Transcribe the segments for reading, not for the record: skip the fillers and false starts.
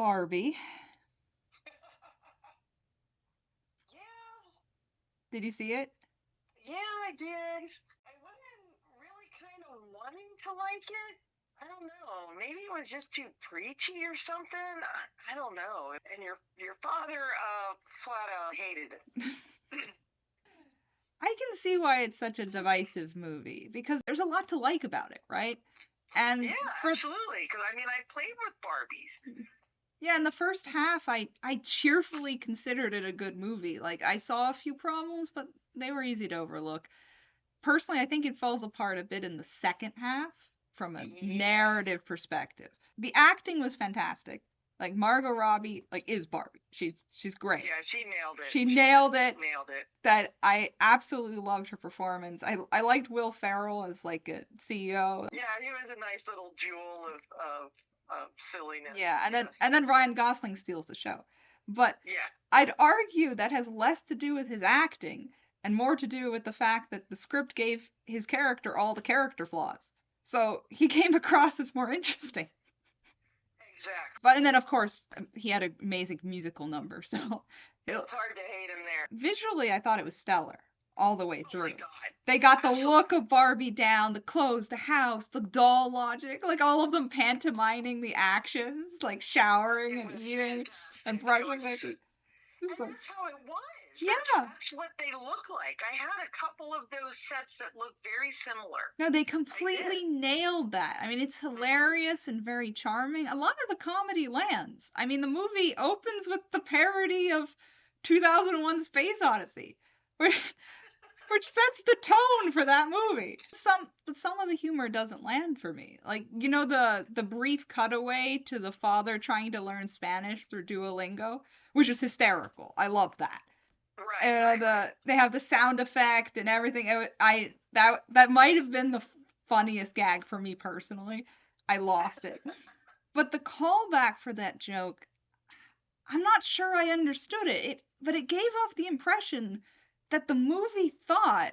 Barbie. Yeah, Did you see it? yeah, I did. I wasn't really kind of wanting to like it. I don't know. Maybe it was just too preachy or something. I don't know. And your father flat out hated it. I can see why it's such a divisive movie because there's a lot to like about it, right? And Yeah, for absolutely. Because I mean, I played with Barbies. yeah, in the first half, I cheerfully considered it a good movie. Like I saw a few problems, but they were easy to overlook. Personally, I think it falls apart a bit in the second half from a Yes. narrative perspective. The acting was fantastic. Like Margot Robbie, like is Barbie. She's great. Yeah, she nailed it. She She just nailed it. nailed it. That I absolutely loved her performance. I liked Will Ferrell as like a CEO. Yeah, he was a nice little jewel of silliness. Yeah, Yes. and then Ryan Gosling steals the show. But Yeah. I'd argue that has less to do with his acting and more to do with the fact that the script gave his character all the character flaws. So he came across as more interesting. Exactly. But and then of course he had an amazing musical number, so It's hard to hate him there. visually I thought it was stellar all the way Oh my through. God. They got the Absolutely. look of Barbie down, the clothes, the house, the doll logic, like all of them pantomiming the actions, like showering It and was eating fantastic. and It brushing their was, teeth. and It's like, that's how it was. yeah. That's what they look like. I had a couple of those sets that looked very similar. No, they I completely did. nailed that. I mean, it's hilarious and very charming. A lot of the comedy lands. I mean, the movie opens with the parody of 2001 Space Odyssey, which, which sets the tone for that movie. But some of the humor doesn't land for me. Like, you know, the brief cutaway to the father trying to learn Spanish through Duolingo, which is hysterical. I love that. Right. They have the sound effect and everything. That might have been the funniest gag for me personally. I lost it. But the callback for that joke, I'm not sure I understood it. But it gave off the impression that the movie thought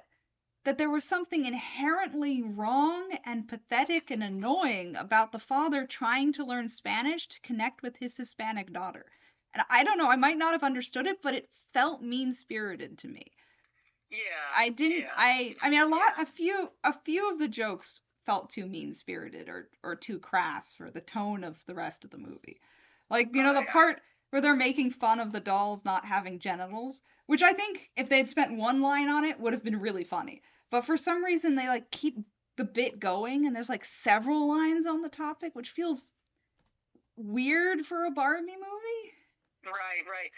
that there was something inherently wrong and pathetic and annoying about the father trying to learn Spanish to connect with his Hispanic daughter. And I don't know, I might not have understood it, but it felt mean-spirited to me. Yeah. I didn't Yeah. I mean Yeah. a few of the jokes felt too mean-spirited or too crass for the tone of the rest of the movie. Like, you know, the I part where they're making fun of the dolls not having genitals, which I think if they'd spent one line on it would have been really funny. But for some reason they like keep the bit going and there's like several lines on the topic, which feels weird for a Barbie movie. right.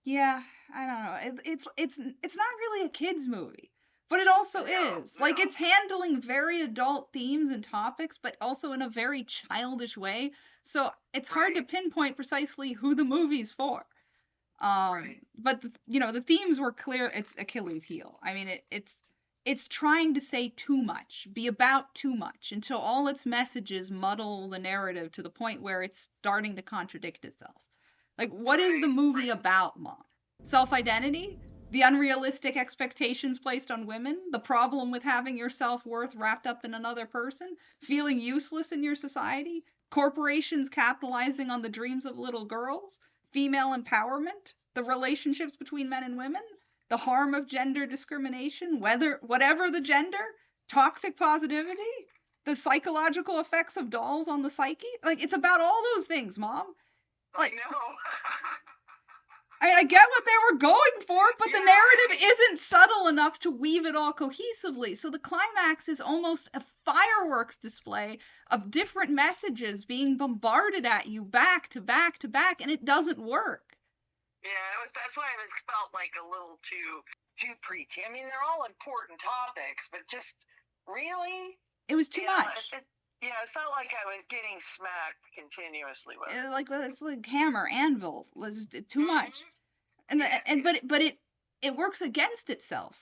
Yeah, I don't know. It's not really a kids movie, but it also No, is. Like no. it's handling very adult themes and topics, but also in a very childish way. So it's hard to Right. pinpoint precisely who the movie's for. Right. But you know, the themes were clear. It's Achilles' heel. I mean, it's trying to say too much, be about too much, until all its messages muddle the narrative to the point where it's starting to contradict itself. Like, what is the movie Right. about, Mom? Self identity? The unrealistic expectations placed on women? The problem with having your self worth wrapped up in another person? Feeling useless in your society? Corporations capitalizing on the dreams of little girls? Female empowerment? The relationships between men and women? The harm of gender discrimination? Whatever the gender? Toxic positivity? The psychological effects of dolls on the psyche? Like, it's about all those things, Mom. I Like, know. I get what they were going for, but the Yeah. narrative isn't subtle enough to weave it all cohesively. So the climax is almost a fireworks display of different messages being bombarded at you back to back to back, and it doesn't work. Yeah, that's why it felt like a little too preachy. I mean, they're all important topics, but just really, It was too much. Yeah, it felt like I was getting smacked continuously with it. Like it's like hammer, anvil, it's just too much. Mm-hmm. And but it works against itself.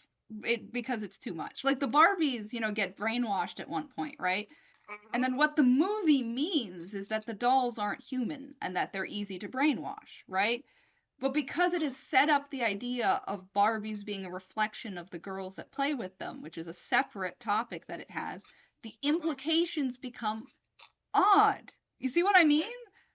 Because it's too much. Like the Barbies, you know, get brainwashed at one point, right? Mm-hmm. And then what the movie means is that the dolls aren't human and that they're easy to brainwash, right? But because it has set up the idea of Barbies being a reflection of the girls that play with them, which is a separate topic that it has, the implications become odd. You see what I mean?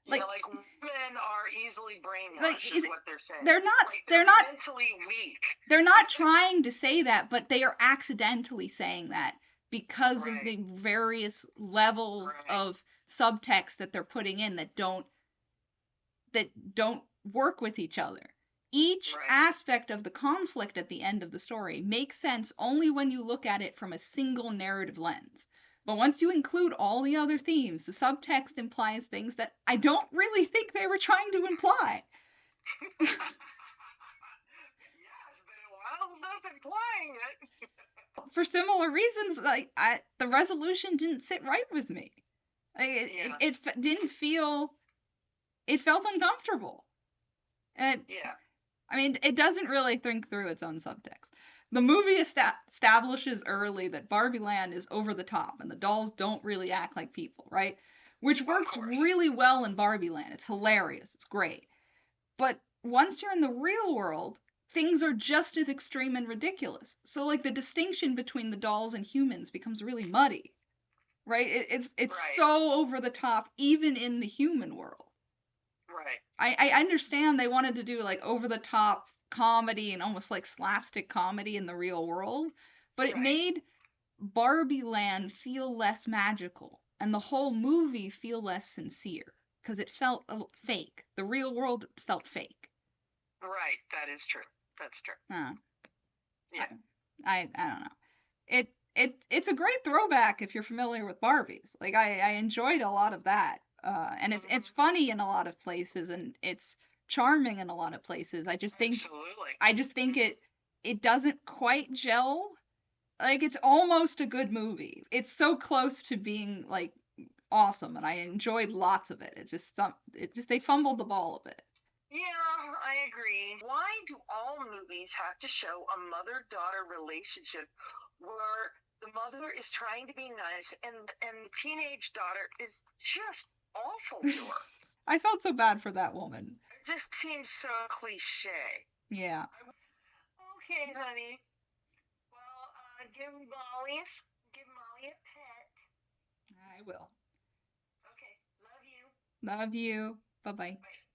Like, yeah, like women are easily like brainwashed, is what they're saying. they're not Like they're not mentally weak. they're not trying to say that, but they are accidentally saying that because of Right. the various levels Right. of subtext that they're putting in that don't work with each other. Each Right. aspect of the conflict at the end of the story makes sense only when you look at it from a single narrative lens. But once you include all the other themes, the subtext implies things that I don't really think they were trying to imply. Yes, but it wound up implying it. For similar reasons, like the resolution didn't sit right with me. Yeah. It didn't feel. It felt uncomfortable. And Yeah. I mean, it doesn't really think through its own subtext. The movie establishes early that Barbie Land is over the top and the dolls don't really act like people, right? Which works really well in Barbie Land. It's hilarious. It's great. But once you're in the real world, things are just as extreme and ridiculous. So like the distinction between the dolls and humans becomes really muddy, right? It's Right. so over the top even in the human world. Right. I understand they wanted to do like over the top comedy and almost like slapstick comedy in the real world, but it Right. made Barbie Land feel less magical and the whole movie feel less sincere because it felt fake. The real world felt fake. Right. That is true. That's true. Yeah. I don't know. It's a great throwback if you're familiar with Barbies. Like I enjoyed a lot of that. And it's funny in a lot of places and it's charming in a lot of places. Absolutely. I just think it doesn't quite gel. Like it's almost a good movie. It's so close to being like awesome and I enjoyed lots of it. It's just they fumbled the ball a bit. Yeah, I agree. Why do all movies have to show a mother-daughter relationship where the mother is trying to be nice and the teenage daughter is just awful to her? I felt so bad for that woman. It just seems so cliche. Yeah. Okay, honey. Well, give Molly a pet. I will. Okay, love you. Love you. Bye-bye. Bye.